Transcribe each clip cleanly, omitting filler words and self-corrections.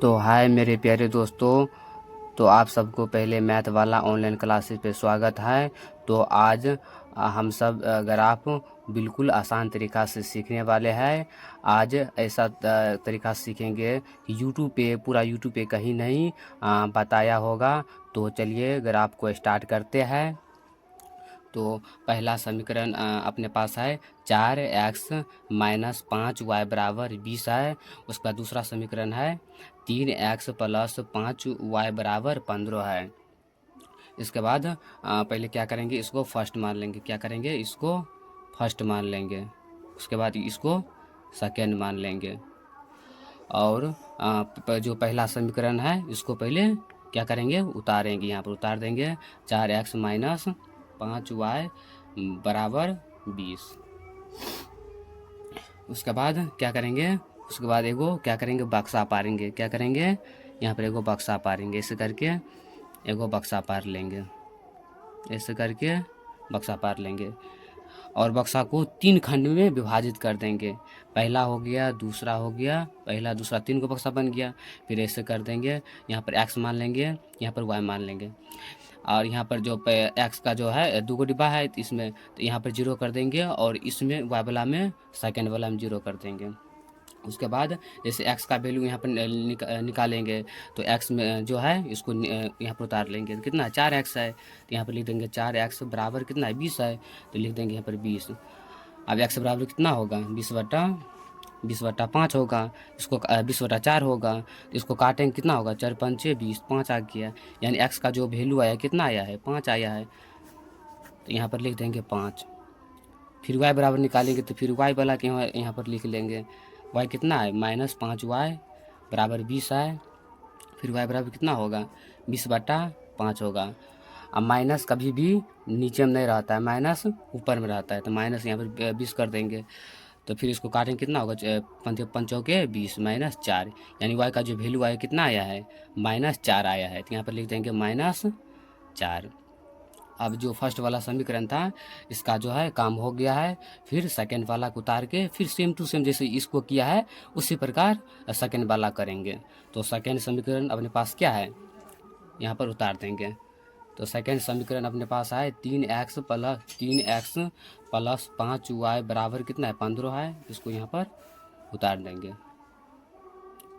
तो हाय मेरे प्यारे दोस्तों। तो आप सबको पहले मैथ वाला ऑनलाइन क्लासेस पे स्वागत है। तो आज हम सब ग्राफ बिल्कुल आसान तरीक़ा से सीखने वाले हैं। आज ऐसा तरीक़ा सीखेंगे कि यूट्यूब पे पूरा यूट्यूब पे कहीं नहीं बताया होगा। तो चलिए ग्राफ को स्टार्ट करते हैं। तो पहला समीकरण अपने पास है 4x माइनस 5y बराबर 20 है। उसका दूसरा समीकरण है 3x प्लस 5y बराबर 15 है। इसके बाद पहले क्या करेंगे, इसको फर्स्ट मान लेंगे। क्या करेंगे, इसको फर्स्ट मान लेंगे। उसके बाद इसको सेकेंड मान लेंगे। और जो पहला समीकरण है इसको पहले क्या करेंगे, उतारेंगे। यहाँ पर उतार देंगे 4x माइनस 5y बराबर 20। उसके बाद क्या करेंगे, उसके बाद एगो क्या करेंगे, बक्सा पारेंगे। क्या करेंगे, यहाँ पर एगो बक्सा पारेंगे। ऐसे करके एगो बक्सा पार लेंगे। ऐसे करके बक्सा पार लेंगे और बक्सा को 3 खंड में विभाजित कर देंगे। पहला हो गया, दूसरा हो गया, पहला दूसरा 3 को बक्सा बन गया। फिर ऐसे कर देंगे, यहाँ पर x मान लेंगे, यहाँ पर y मान लेंगे। और यहाँ पर जो x का जो है 2 को डिब्बा है इसमें, तो यहाँ पर 0 कर देंगे और इसमें y वाला में सेकेंड वाला में 0 कर देंगे। उसके बाद जैसे x का वैल्यू यहाँ पर निकालेंगे तो x में जो है इसको यहाँ पर उतार लेंगे। तो कितना 4x है, तो यहाँ पर लिख देंगे 4x बराबर कितना है, 20 है। तो लिख देंगे यहाँ पर 20। अब x बराबर कितना होगा, 20/5 होगा। इसको 20/4 होगा। तो इसको काटेंगे, कितना होगा, 4 पंचे 20, 5 आ गया। यानी x का जो वैल्यू आया कितना आया है, 5 आया है। तो यहाँ पर लिख देंगे 5। फिर y बराबर निकालेंगे तो फिर y वाला के यहाँ पर लिख लेंगे। y कितना है, -5y बराबर 20 है। फिर y बराबर कितना होगा, 20/5 होगा। अब माइनस कभी भी नीचे में नहीं रहता है, माइनस ऊपर में रहता है। तो माइनस यहाँ पर 20 कर देंगे। तो फिर इसको काटेंगे, कितना होगा, 5 के 20 -4। यानी y का जो वैल्यू आया कितना आया है, -4 आया है। तो यहाँ पर लिख देंगे -4। अब जो फर्स्ट वाला समीकरण था इसका जो है काम हो गया है। फिर सेकंड वाला को उतार के फिर सेम टू सेम जैसे इसको किया है उसी प्रकार सेकंड वाला करेंगे। तो सेकंड समीकरण अपने पास क्या है, यहाँ पर उतार देंगे। तो सेकंड समीकरण अपने पास है 3x प्लस 5y बराबर कितना है, 15 है। इसको यहाँ पर उतार देंगे।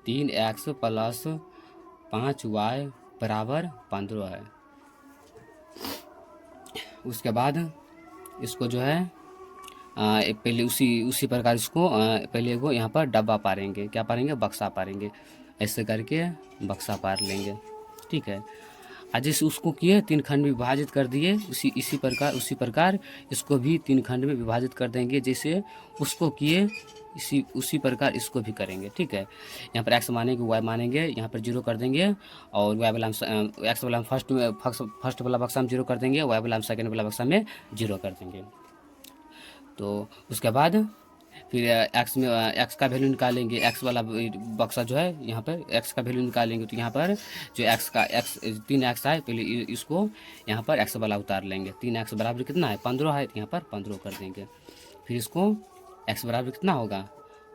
3x प्लस 5y बराबर 15 है। उसके बाद इसको जो है पहले उसी प्रकार इसको पहले वो यहाँ पर डब्बा पारेंगे। क्या पारेंगे, बक्सा पारेंगे। ऐसे करके बक्सा पार लेंगे, ठीक है। आज जैसे उसको किए 3 खंड में विभाजित कर दिए, उसी प्रकार इसको भी 3 खंड में विभाजित कर देंगे। जैसे उसको किए उसी प्रकार इसको भी करेंगे, ठीक है। यहाँ पर x मानेंगे, y मानेंगे, यहाँ पर 0 कर देंगे। और y वाला x वाला फर्स्ट वाला बक्सा में 0 कर देंगे, y वाला सेकेंड वाला बक्सा में 0 कर देंगे। तो उसके बाद फिर x का वैल्यू निकालेंगे। x वाला बक्सा जो है यहाँ पर x का वैल्यू निकालेंगे। तो यहाँ पर जो x 3x है, पहले इसको यहाँ पर x वाला उतार लेंगे। 3x बराबर कितना है, 15 है। तो यहाँ पर 15 कर देंगे। फिर इसको x बराबर कितना होगा,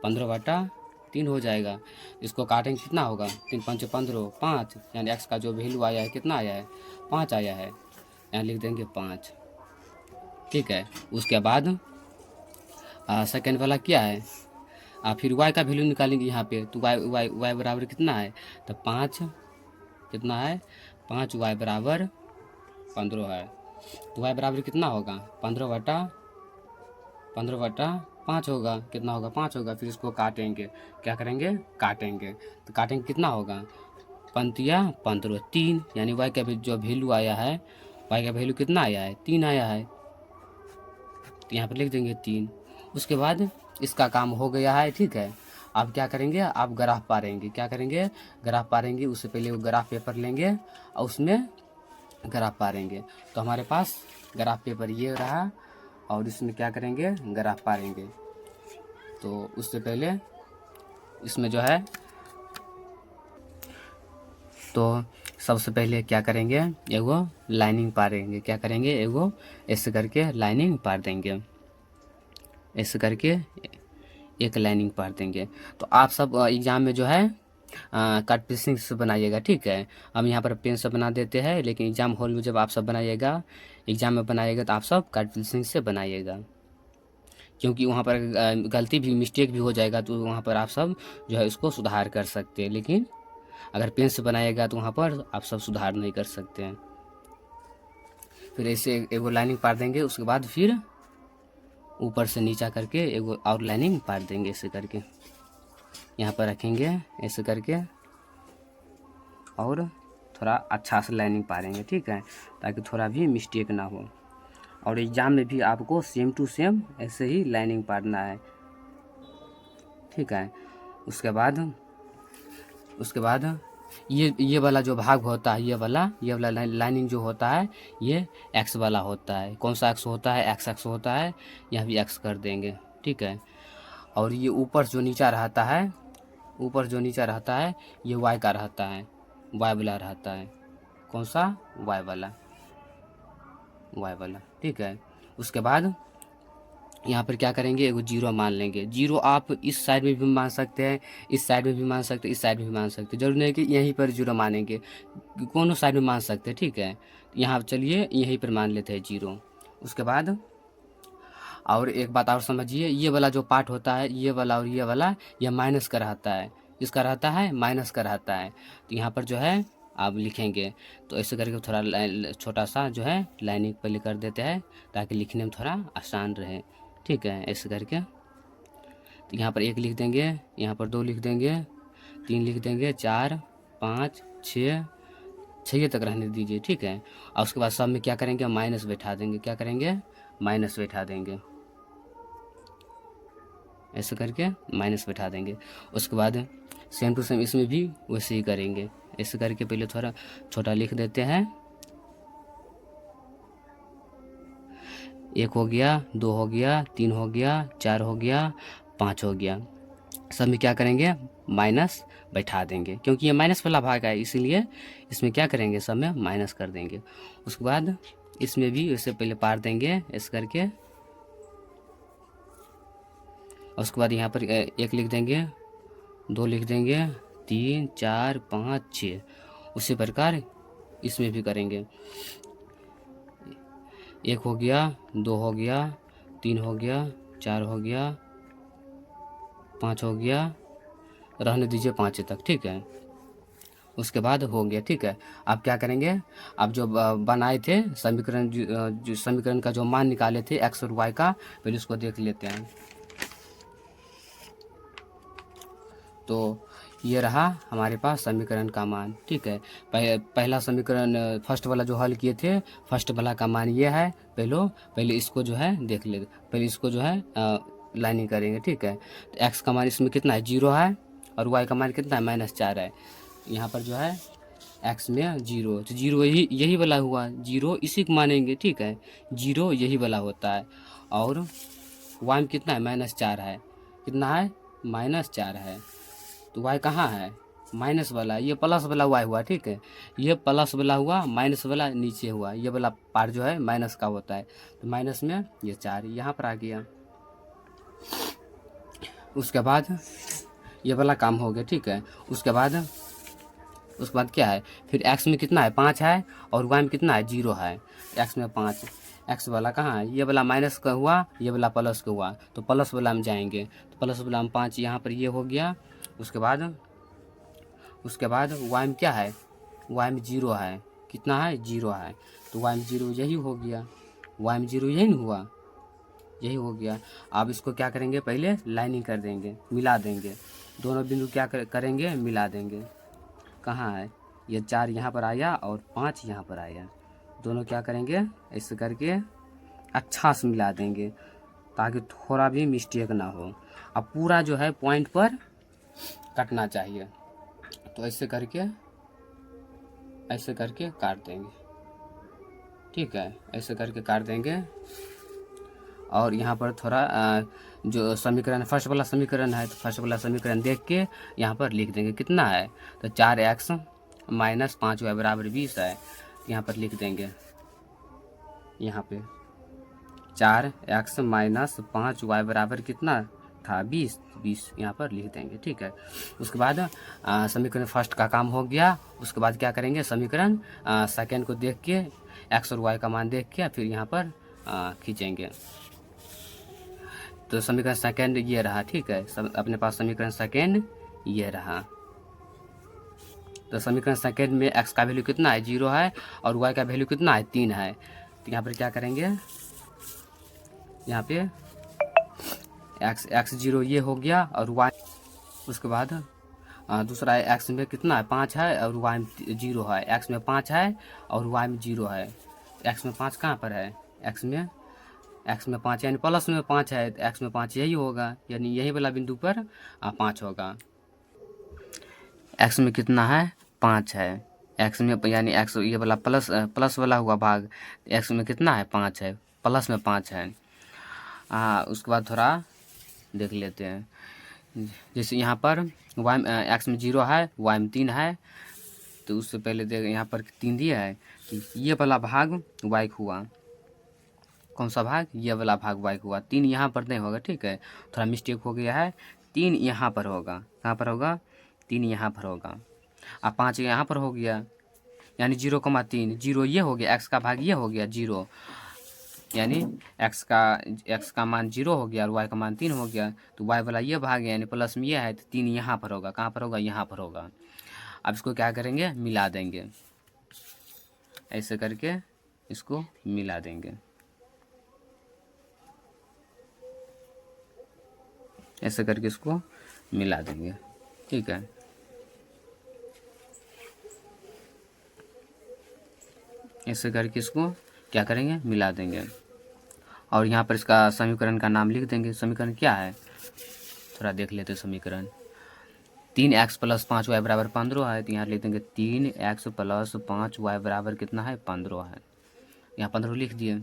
15/3 हो जाएगा। इसको काटेंगे, कितना होगा, 3 पंचे 15, 5। यानी x का जो वैल्यू आया है कितना आया है, 5 आया है। यहाँ लिख देंगे 5, ठीक है। उसके बाद सेकेंड वाला क्या है, फिर y का वैल्यू निकालेंगे यहाँ पे। तो y बराबर कितना है, तो 5 कितना है, 5y बराबर 15 है। तो y बराबर कितना होगा, 15/5 होगा। कितना होगा, 5 होगा। फिर इसको काटेंगे। क्या करेंगे, काटेंगे। तो काटेंगे, कितना होगा, 5×15 3। यानी y का जो वैल्यू आया है, y का वैल्यू कितना आया है, 3 आया है। तो यहाँ पर लिख देंगे 3। उसके बाद इसका काम हो गया है, ठीक है। अब क्या करेंगे, आप ग्राफ पारेंगे। क्या करेंगे, ग्राफ पारेंगे। उससे पहले वो ग्राफ पेपर लेंगे और उसमें ग्राफ पारेंगे। तो हमारे पास ग्राफ पेपर ये रहा और इसमें क्या करेंगे, ग्राफ पारेंगे। तो उससे पहले इसमें जो है, तो सबसे पहले क्या करेंगे, एगो लाइनिंग पारेंगे। क्या करेंगे, एगो ऐसे करके लाइनिंग पार देंगे। ऐसे करके एक लाइनिंग पार देंगे। तो आप सब एग्ज़ाम में जो है कट पेंसिल से बनाइएगा, ठीक है। हम यहाँ पर पेन से बना देते हैं, लेकिन एग्ज़ाम हॉल में जब आप सब बनाइएगा, एग्ज़ाम में बनाइएगा तो आप सब कट पेंसिल से बनाइएगा, क्योंकि वहाँ पर गलती भी, मिस्टेक भी हो जाएगा तो वहाँ पर आप सब जो है उसको सुधार कर सकते हैं। लेकिन अगर पेन से बनाइएगा तो वहाँ पर आप सब सुधार नहीं कर सकते हैं। फिर ऐसे एगो लाइनिंग पार देंगे, उसके बाद फिर ऊपर से नीचा करके एगो और लाइनिंग पार देंगे, ऐसे करके यहाँ पर रखेंगे ऐसे करके, और थोड़ा अच्छा से लाइनिंग पारेंगे, ठीक है, ताकि थोड़ा भी मिस्टेक ना हो। और एग्ज़ाम में भी आपको सेम टू सेम ऐसे ही लाइनिंग पारना है, ठीक है। उसके बाद ये वाला जो भाग होता है, ये वाला लाइनिंग जो होता है, ये एक्स वाला होता है। कौन सा एक्स होता है? एक्स होता है, यहाँ भी एक्स कर देंगे, ठीक है। और ये ऊपर जो नीचा रहता है, ये वाई का रहता है, वाई वाला रहता है। कौन सा? वाई वाला, ठीक है। उसके बाद यहाँ पर क्या करेंगे, एगो जीरो मान लेंगे। जीरो आप इस साइड में भी मान सकते हैं, इस साइड में भी मान सकते हैं, इस साइड में भी मान सकते हैं। जरूरी नहीं कि यहीं पर जीरो मानेंगे, दोनों साइड में मान सकते हैं, ठीक है। यहाँ चलिए यहीं पर मान लेते हैं जीरो। उसके बाद और एक बात और समझिए, ये वाला जो पार्ट होता है, ये वाला और ये वाला, ये माइनस का रहता है। इसका रहता है माइनस का रहता है। तो यहाँ पर जो है आप लिखेंगे तो ऐसे करके थोड़ा छोटा सा जो है लाइनिंग पहले कर देते हैं, ताकि लिखने में थोड़ा आसान रहे, ठीक है। ऐसे करके तो यहाँ पर 1 लिख देंगे, यहाँ पर 2 लिख देंगे, 3 लिख देंगे, 4 5 6 तक रहने दीजिए, ठीक है। और उसके बाद सब में क्या करेंगे, माइनस बैठा देंगे। क्या करेंगे? माइनस बैठा देंगे, ऐसे करके माइनस बैठा देंगे। उसके बाद सेम टू सेम इसमें भी वैसे ही करेंगे। ऐसे करके पहले थोड़ा छोटा लिख देते हैं। 1 हो गया, 2 हो गया, 3 हो गया, 4 हो गया, 5 हो गया। सब में क्या करेंगे, माइनस बैठा देंगे, क्योंकि ये माइनस वाला भाग है, इसीलिए इसमें क्या करेंगे, सब में माइनस कर देंगे। उसके बाद इसमें भी वैसे पहले पार देंगे ऐसे करके। उसके बाद यहाँ पर 1 लिख देंगे, 2 लिख देंगे, 3 4 5 6। उसी प्रकार इसमें भी करेंगे। 1 हो गया, 2 हो गया, 3 हो गया, 4 हो गया, 5 हो गया, रहने दीजिए 5 तक, ठीक है। उसके बाद हो गया, ठीक है। अब क्या करेंगे, अब जो बनाए थे समीकरण, जो समीकरण का जो मान निकाले थे एक्स और वाई का, पहले उसको देख लेते हैं। तो ये रहा हमारे पास समीकरण का मान, ठीक है। पहला समीकरण फर्स्ट वाला जो हल किए थे, फर्स्ट वाला का मान ये है। पहले इसको जो है देख ले, पहले इसको जो है लाइनिंग करेंगे, ठीक है। तो एक्स का मान इसमें कितना है, 0 है, और वाई का मान कितना है, -4 है। यहाँ पर जो है एक्स में 0, तो 0 यही वाला हुआ, 0 इसी को मानेंगे, ठीक है। 0 यही वाला होता है। और वाई में कितना है, -4 है। कितना है, -4 है। तो वाई कहाँ है, माइनस वाला, ये प्लस वाला वाई हुआ, ठीक है। ये प्लस वाला हुआ, माइनस वाला नीचे हुआ, ये वाला पार्ट जो है माइनस का होता है। तो माइनस में ये 4 यहाँ पर आ गया। उसके बाद ये वाला काम हो गया, ठीक है। उसके बाद क्या है, फिर एक्स में कितना है, 5 है, और वाई में कितना है, 0 है। एक्स में 5, एक्स वाला कहाँ है, ये वाला माइनस का हुआ, ये वाला प्लस का हुआ, तो प्लस वाला में जाएंगे। तो प्लस वाला में 5 यहाँ पर ये हो गया। उसके बाद वाई में क्या है, वाई में 0 है। कितना है, 0 है। तो वाई में 0 यही हो गया, वाई में 0 यही नहीं हुआ, यही हो गया। अब इसको क्या करेंगे, पहले लाइनिंग कर देंगे, मिला देंगे। दोनों बिंदु क्या करेंगे, मिला देंगे। कहाँ है, ये 4 यहाँ पर आया और 5 यहाँ पर आया। दोनों क्या करेंगे, ऐसे करके अच्छा से मिला देंगे, ताकि थोड़ा भी मिस्टेक ना हो। अब पूरा जो है पॉइंट पर कटना चाहिए। तो ऐसे करके काट देंगे, ठीक है। ऐसे करके काट देंगे। और यहाँ पर थोड़ा जो समीकरण फर्स्ट वाला समीकरण है, तो फर्स्ट वाला समीकरण देख के यहाँ पर लिख देंगे। कितना है, तो 4x - 5y बराबर 20 है। यहाँ पर लिख देंगे, यहाँ पे 4x - 5y बराबर कितना था 20, 20 यहाँ पर लिख देंगे। ठीक है, उसके बाद समीकरण फर्स्ट का काम हो गया। उसके बाद क्या करेंगे, समीकरण सेकेंड को देख के एक्स और वाई का मान देख के फिर यहाँ पर खींचेंगे। तो समीकरण सेकेंड ये रहा। ठीक है, अपने पास समीकरण सेकेंड ये रहा। तो समीकरण सेकेंड में x का वैल्यू कितना है, 0 है, और y का वैल्यू कितना है, 3 है। तो यहाँ पर क्या करेंगे, यहाँ पे x 0 ये हो गया और y, उसके बाद दूसरा है x में कितना है, 5 है, और y में 0 है। x में 5 है और y में 0 है। x में 5 कहाँ पर है, x में 5 यानी प्लस में 5 है, तो x में 5 यही होगा, यानी यही वाला बिंदु पर 5 होगा। x में कितना है, 5 है। x में यानी x ये वाला प्लस वाला हुआ भाग, x में कितना है, 5 है, प्लस में 5 है। उसके बाद थोड़ा देख लेते हैं, जैसे यहाँ पर x में 0 है, y में 3 है, तो उससे पहले देख यहाँ पर 3 दिया है, कि ये वाला भाग y हुआ। कौन सा भाग, ये वाला भाग y हुआ। 3 यहाँ पर नहीं होगा। ठीक है, थोड़ा मिस्टेक हो गया है, 3 यहाँ पर होगा। कहाँ पर होगा, 3 यहाँ पर होगा। अब 5 यहाँ पर हो गया, यानी 0,3, 0 ये हो गया, x का भाग ये हो गया 0, यानी x का मान 0 हो गया और y का मान 3 हो गया। तो y वाला ये भाग है, यानी प्लस में ये है, तो 3 यहाँ पर होगा। कहाँ पर होगा, यहाँ पर होगा। अब इसको क्या करेंगे, मिला देंगे, ऐसे करके इसको मिला देंगे, ऐसे करके इसको मिला देंगे। ठीक है, ऐसे करके इसको क्या करेंगे, मिला देंगे, और यहाँ पर इसका समीकरण का नाम लिख देंगे। समीकरण क्या है, थोड़ा देख लेते हैं समीकरण। 3x + 5y बराबर 15 है, तो यहाँ लिख देंगे 3x + 5y बराबर कितना है, 15 है। यहाँ 15 लिख दिए।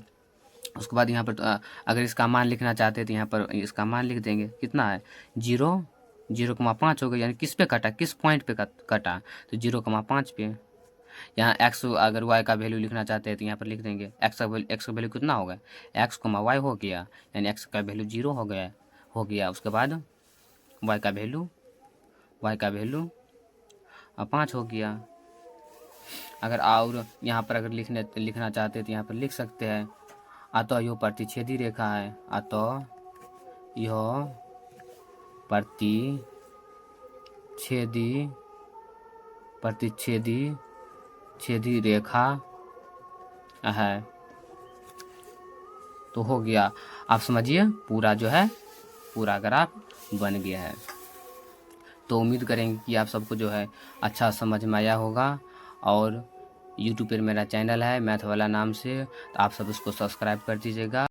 उसके बाद यहाँ पर अगर इसका मान लिखना चाहते हैं तो यहाँ पर इसका मान लिख देंगे, कितना है, 0,5 हो गया, यानी किस पे कटा, किस पॉइंट पे कटा, तो 0,5 पे। यहाँ x अगर y का वैल्यू लिखना चाहते हैं तो यहाँ पर लिख देंगे x का वैल्यू कितना होगा, x, y हो गया, यानी x का वैल्यू 0 हो गया। उसके बाद y का वैल्यू 5 हो गया। अगर और यहाँ पर अगर लिखना चाहते हैं तो यहाँ पर लिख सकते हैं, अतः यह प्रतिच्छेदी रेखा है, अतः यह प्रतिच्छेदी रेखा है। तो हो गया, आप समझिए पूरा जो है पूरा ग्राफ बन गया है। तो उम्मीद करेंगे कि आप सबको जो है अच्छा समझ में आया होगा। और यूट्यूब पर मेरा चैनल है मैथ वाला नाम से, तो आप सब उसको सब्सक्राइब कर दीजिएगा।